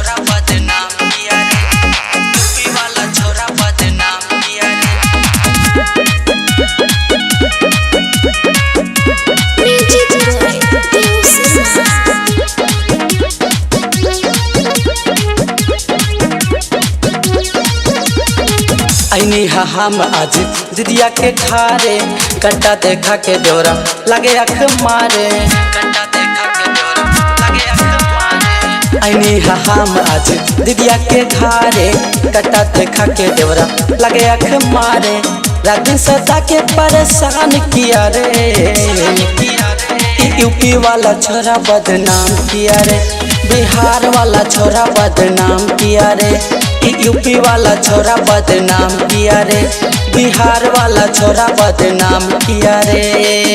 छोरा बदनाम किया रे, यूपी वाला छोरा बदनाम किया रे। ऐनी हम आज दिदिया के खारे, कट्टा देखा के डोरा लगे अख मारे, कट्टा देखा के डोरा लगे अख मारे। ऐनी हम आज दिदिया के खारे, कट्टा देखा के डोरा लगे अख मारे। रात सदा के परेशान किया रे, यूपी वाला छोरा बदनाम किया रे, बिहार वाला छोरा बदनाम किया रे, यूपी वाला छोरा बदनाम किया रे, बिहार वाला छोरा बदनाम किया रे,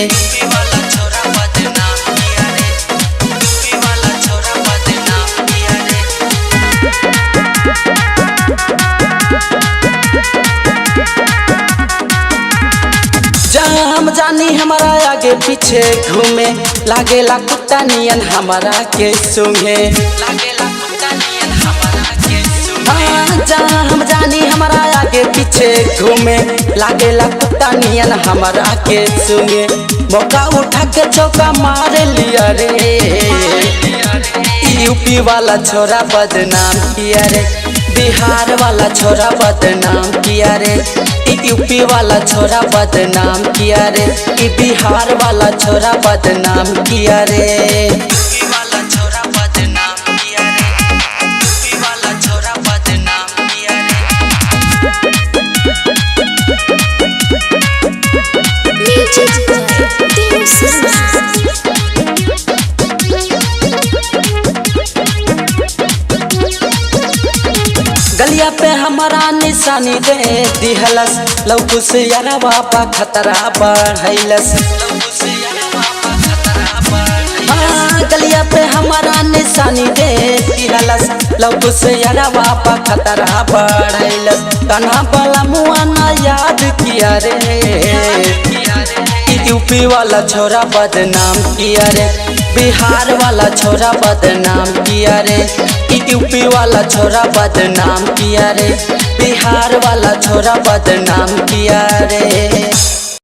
यूपी वाला छोरा बदनाम किया रे, यूपी वाला छोरा बदनाम किया रे। जाम जानी हमारा आगे पीछे घूमे, लागेला कुत्ता नियन हमारा के सूंघे, लागेला कुत्ता नियन हमारा के सूंघे। जाम जानी हमारा आगे पीछे घूमे, लागेला कुत्ता नियन हमारा के सूंघे। मौका उठा के चौका मार लिया रे, यूपी वाला छोरा बदनाम किया रे, बिहार वाला छोरा बदनाम किया रे, यूपी वाला छोरा बदनाम किया रे, बिहार वाला छोरा बदनाम किया रे, यूपी वाला छोरा बदनाम किया रे, यूपी वाला छोरा बदनाम किया रे। गलिया पे हमारा निशानी दे दिहलस, लौकुस यारा बापा खतरा बढ़ैलस। गलिया पे हमारा निशानी दे दिहलस, लौकुस यारा बापा खतरा बढ़ैलस। कान्हा वाला मुआ ना याद किया रे, यूपी वाला छोरा बदनाम किया रे, बिहार वाला छोरा बदनाम किया रे, यूपी वाला छोरा बदनाम किया रे, बिहार वाला छोरा बदनाम किया रे।